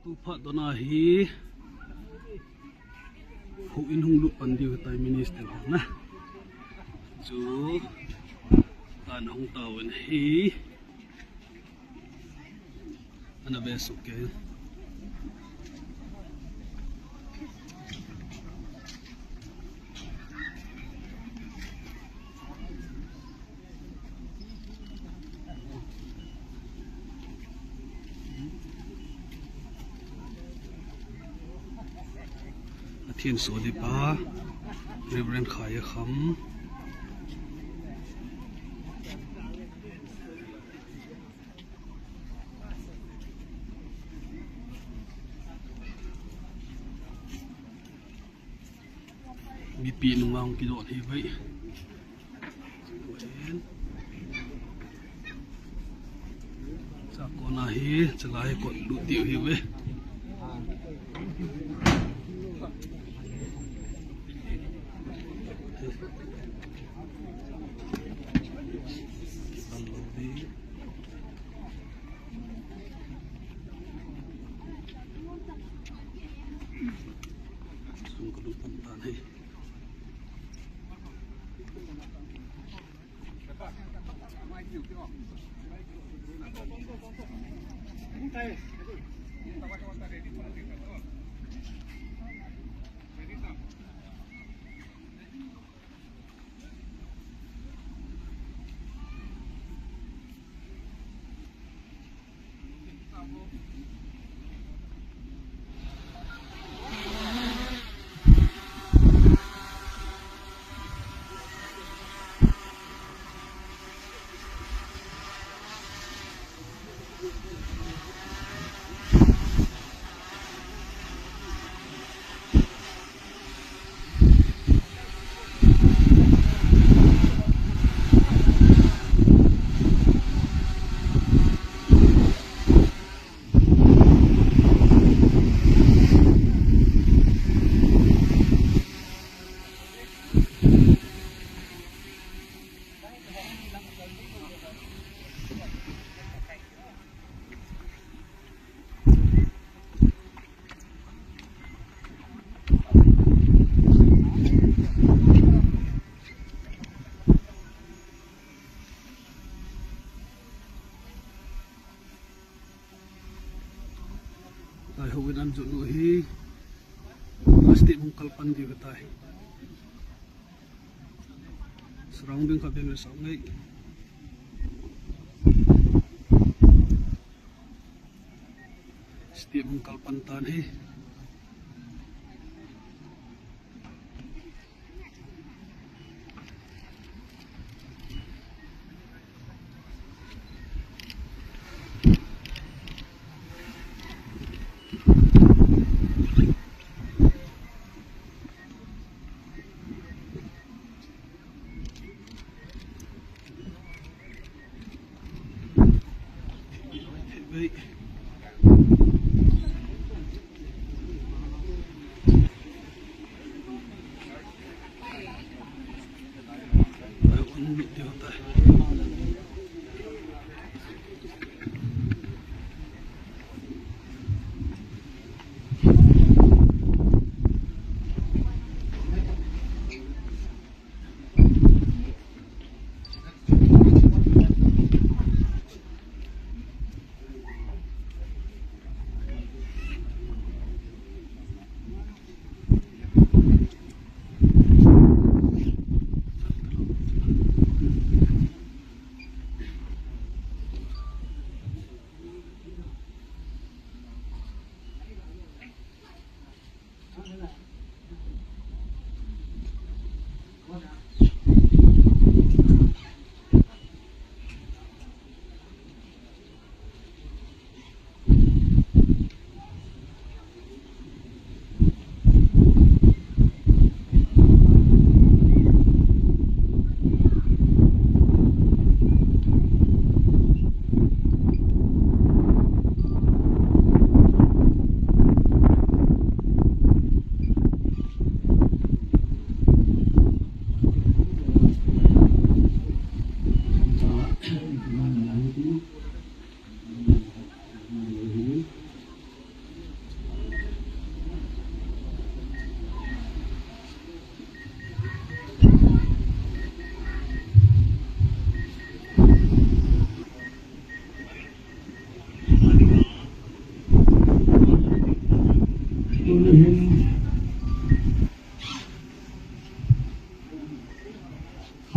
tu phat dona hi hu in hung lu pan diu tai minister na chu kan hong tawin hi ana beso ke thiên số đi ba Reverend khai khám bị pin ngang cái đoạn thì vậy chắc con này chắc là còn đủ tiêu thì vậy tai ho winan ju lu hi pasti mungkal pan di tai surrounding ka ben sa ngai sti mungkal pan tan hi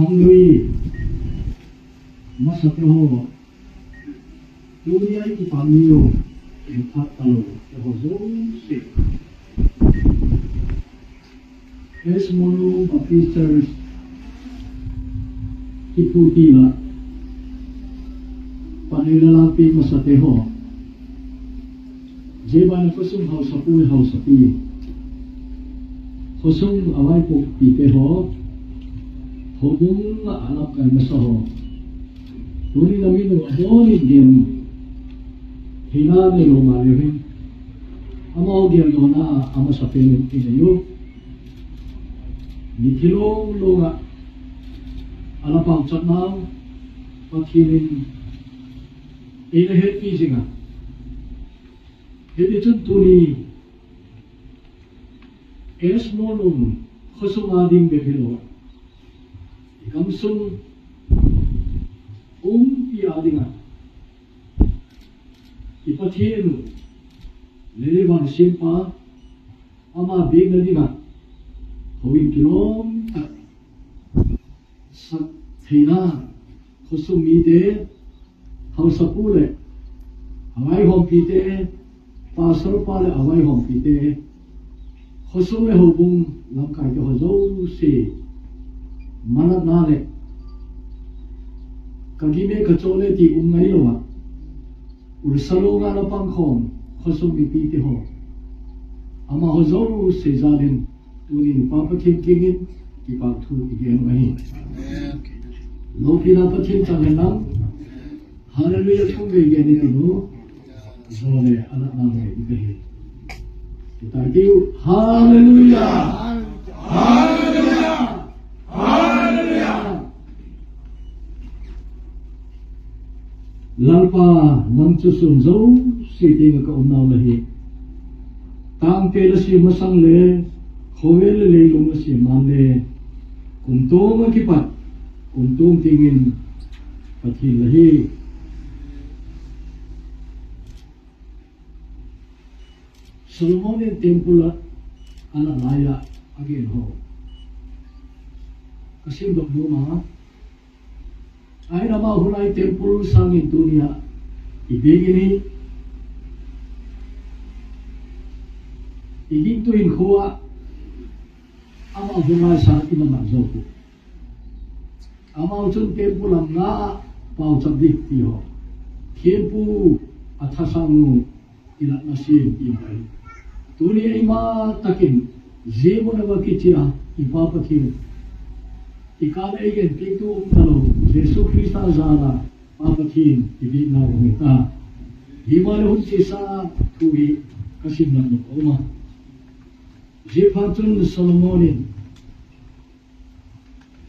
Hungary Masateho Dunia itu panggil empat tahun terhozose Esmolu officers Iputila Panilalapi Masateho Jeban kosong hausapi kosong awai po piteho hobung alap kay masaho Tuni namin ng adoni diyang hinami lumayohin. Amaw diyang yona ama sa pinin inayo. Nitilong lunga alapang tsatnaw patkinin inahet pisinga. Hindi chun tuni esmo nung khusumading bepilo. Ikamsung piadinga ipathienu lelewan simpa ama begnadinga howin kilom sa thina khusumide hausapule awai hompite pasal pale awai hompite khusume hobung lamkai to hozo se manat nale Kagime kachole ti umngai lowa ursalo nga na pangkhom khosum ipiti ho ama hozo se zalin tunin papakin kingin ipathu igen mahi lokina pathin changenam hallelujah chungge igen inu zole anak name ibehi kita diu hallelujah hallelujah hallelujah Lalpa nang chusun zo siti nga kaunaw lahi. Tang tela si masang le, khowel le lung si male. Kumtong ang kipat, kumtong tingin patin lahi. Solomon yung temple alalaya again ho. Kasi mga ay nama hulay temple sang dunia ibigini igintuin kuwa ama hulay sa imamagzoku ama uchun temple ang nga paucabdik tiyo temple at hasangu ilat nasin ibay dunia ima takin zemo na makitira ipapakin Ikala igen pintu talo Yesus Kristus zala papatin ibig na umita. Himala hunsi sa tuwi kasimnan ng oma. Jepatun Solomonin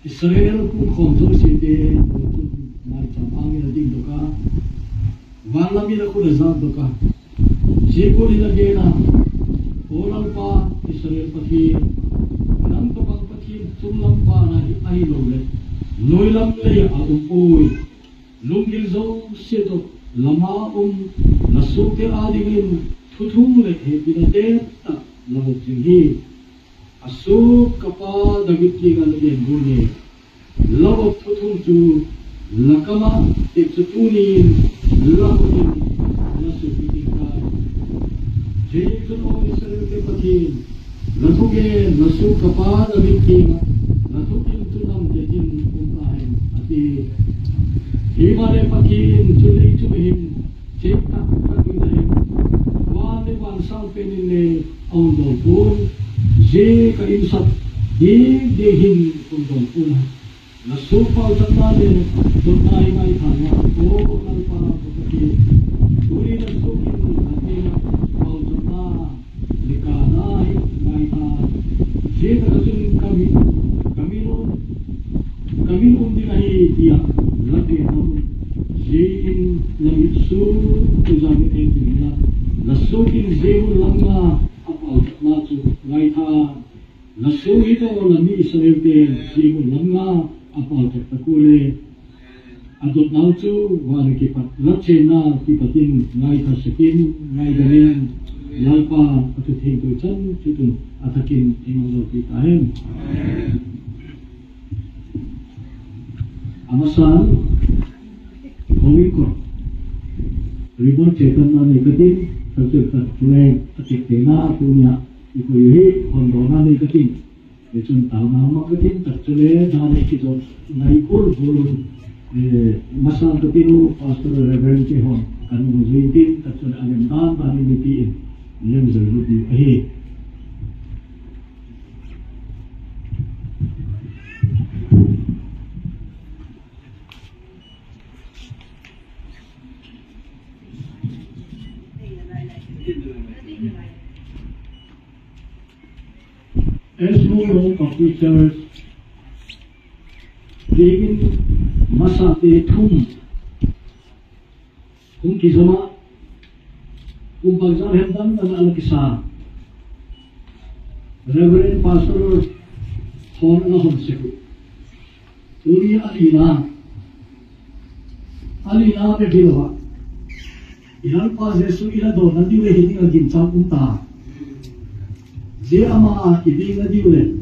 Israel kung konto side may tapangin na din doka. Wala mila ko na zan doka. Jepo nilagay na olang pa Israel patin nang kapag Tumlang pa na ailole noilam le aumpoy lungil zo seto lama nasuke adingin tutung le pinateta lamogjingi asuk kapa dagiti ngalen guni lawak tutung tu lakama teksutunin lakotin nasukitin ka jesuno Israel ke patin Natugen nasuk kepada binting natukin tunang jadin umpahin ati himale pakin tulay tumihim cekta pagindahim wale wansang penile aundol pun je kainsat dehin undol pun nasupal tatale tunay may tanya o nalpa pakin tuli nasukin atina aundol likanay Jika kasun kami dinahi dia lagi ham jin lamitsu tuzami entina nasukin zeul langa apal natsu laita nasuhito lami Israel ten zeul langa apal takule adot natsu wari kipat lachena kipatin laita sakin ngaidanen lalpa patutin ko chan chutun atakin imong kita hen Amasan Howikor Ribon Chetana Nikatin Tercekat Flag Atikena punya Ikuhi Hondona Nikatin Ecun Taunama Katin Tercele Dane Kito Naikur Bolun Masal Katinu Pastor Reverend Chehon Kanu Zintin Tercele Agendan Tani Nitiin Yang Zerluti Ahi As no of the church, begin masate thum kisama bagzar hemdan dan al-kisa Reverend Pastor Hon Ahomseku Uri Alina pe bilwa ilan pa Jesu ila do nandi we hini agin unta Je ama ibing na diule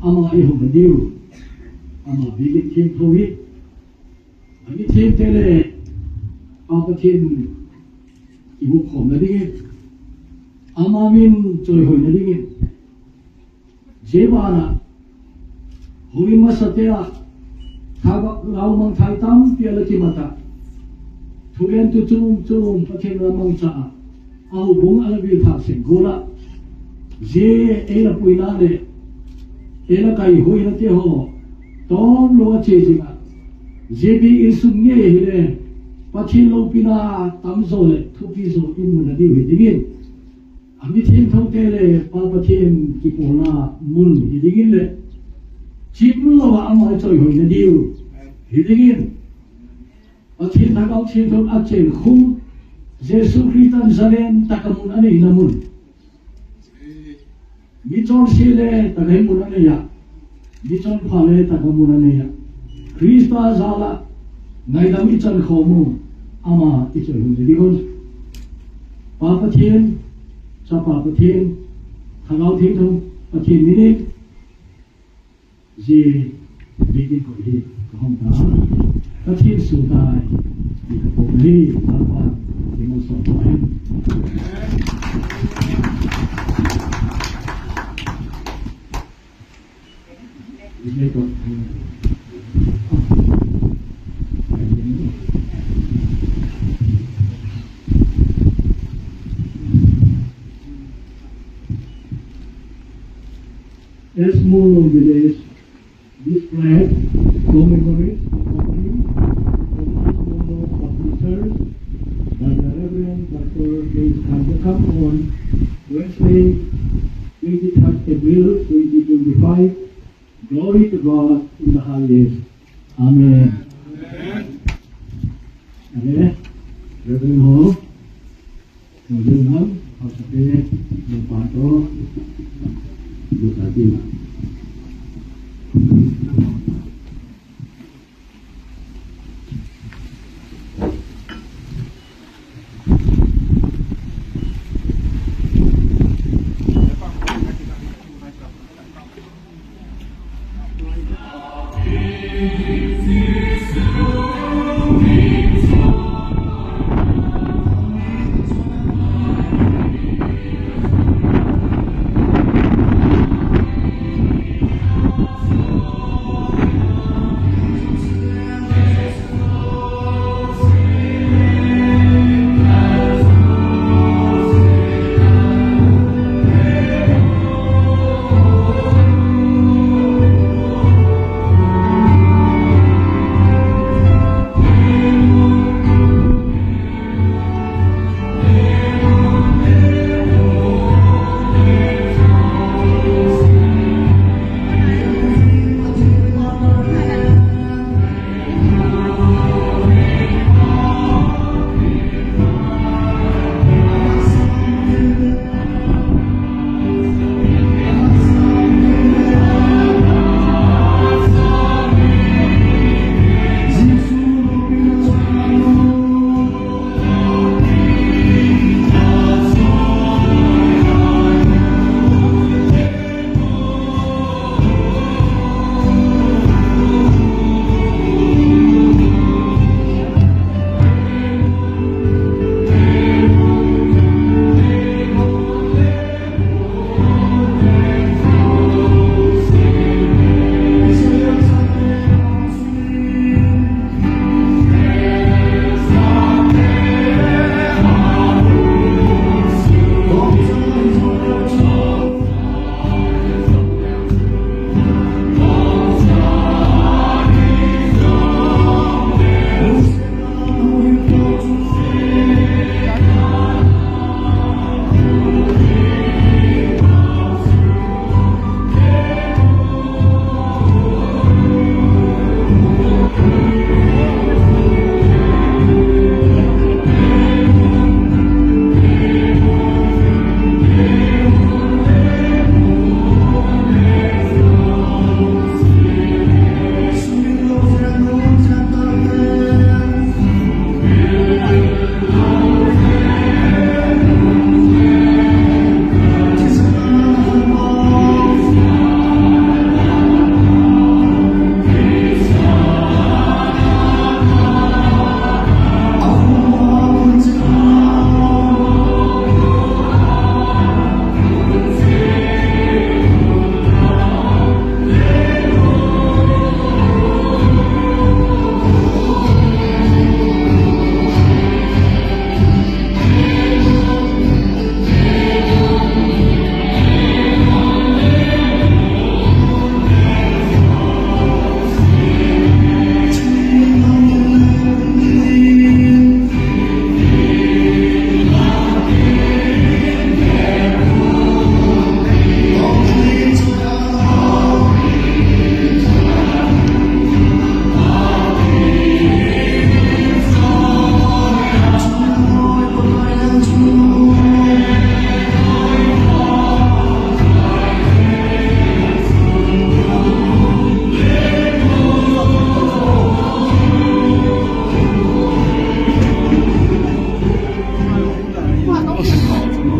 ama ihong na diu ama bigit kim thowi ami tim tele apa tim ibu khom na dingin ama min choi hoi na dingin je bana hui masatea thagak rau mang thai tam piala kimata thugen tu chum pathem ramang cha au bung alabil thak sen gola Je ela puinale ela kai hoina te ho ton lo che jinga je bi isungye hile pathin lo pina tamzo le thupi zo in na di wi digin ami thim thote le pa pathin ki pola mun hi digin le chiplu lo ama choi hoina diu hi digin pathin thakau thim thon a chen khum Jesu Christan zaren takamun ani namun Bichon sile tagay muna niya. Bichon pale tagay muna niya. Krista zala ngaydam ichan khomu ama ichan hundi dikon. Papatien sa papatien thagaw thingthong patien minit ji bigin ko hi kahong ta patien sutay di kapogli papa di mo sopain. As more of this flag commemorates officers by the Reverend Dr. James Kandakam on Wednesday, 23rd April 2025. Glory to God in the highest. Amen. Amen. Reverend Ho, Reverend Hosate, Lepato, Lutati.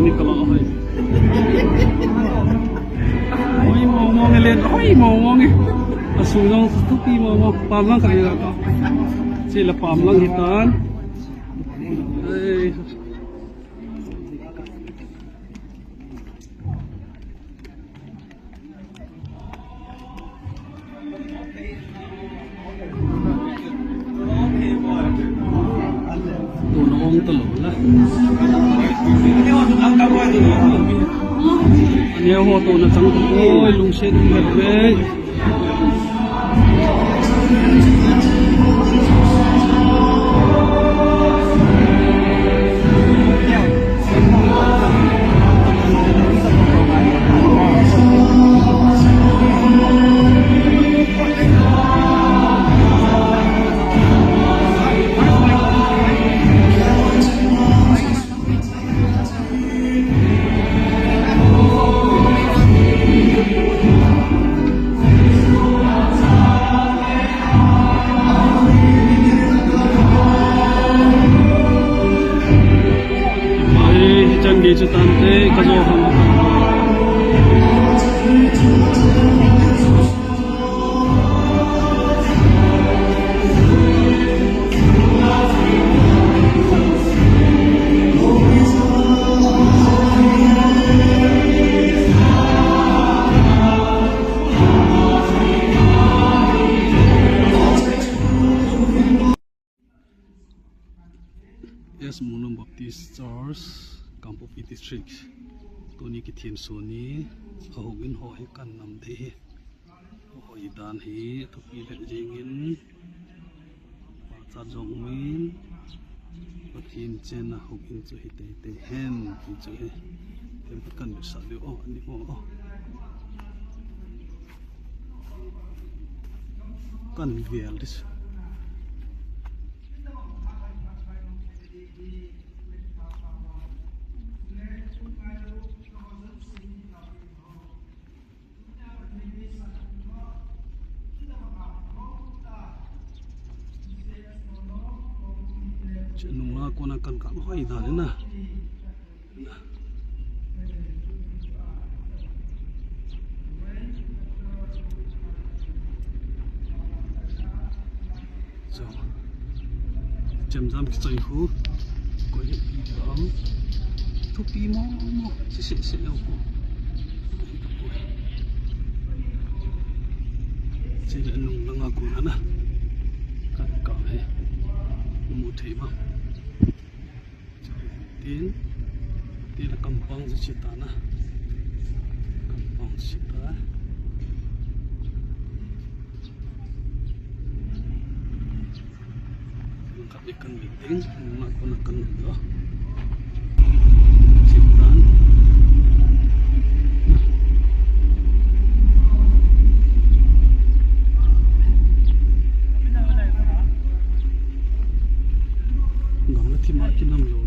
นี่ก็รอให้โอ้ยมองเล่นโอ้ยมองไงอาสูงทุกปีมองปามลังกันเลยก็สิละปามลังหิตานเอ้ยตัวน้องตลกนะอันนี้หัวตัวนะจังโอ้ยลุงเช็ดแบบเว้ยดีจุดตันเตกระโจมYes, Monum Baptist Church Campo P District ตัวนี้กิเทียนส่วนนี้เอาวินหอยกันนำดีหอยดานฮีทุกปีเล็กยิงินปาจัดจงมินปักินเจนะหกินจุฮิเตเตเฮนกิจุฮิเต็มกันอยู่สัตว์เดียวอันนี้กันเวียลดิสNungla ko na kan kam hoy da na so jam jam ki chai hu ko ye pi dam tu pi mo se lo ko se le nung nga ko na kan ka he mu thei ma tin là kampang sita na kampang sita lengkap ikan biting menggunakan itu sitan nggak ngerti makin nam lo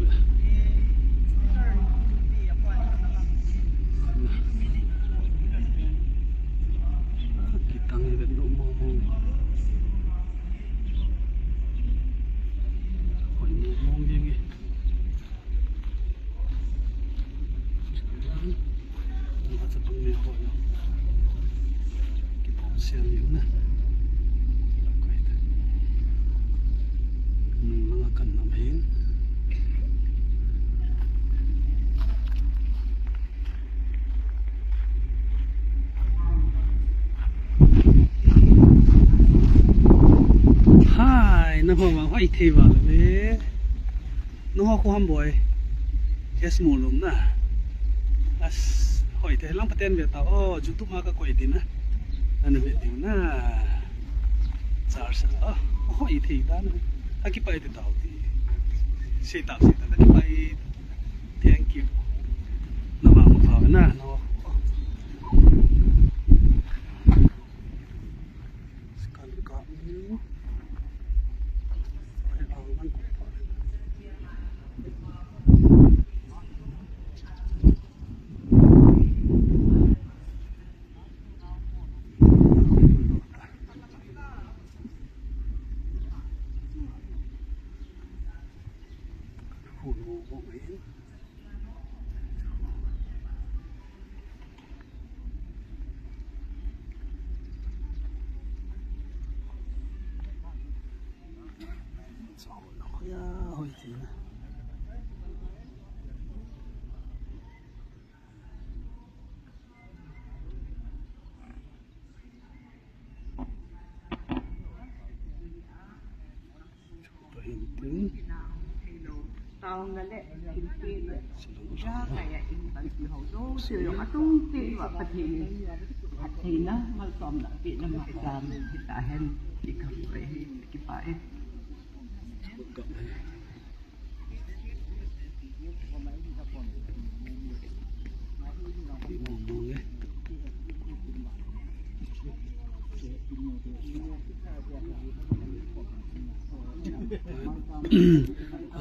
nó hoa mà hoa thì vào đấy nó hoa không bồi yes mù lùm nè hỏi thế lắm tên về tao YouTube mà cái quậy tin á anh về tin nè sao hỏi thì ta nó cái bài thì tao thì sẽ ta cái bài thank you nó vào một thỏi nè nó ngale kimpe ja kaya impan si ho do si yo atung ti wa pathina mal som na pi na ma jam hita hen ikam re ki pae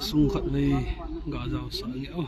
sung khat le ga jaw sa nge o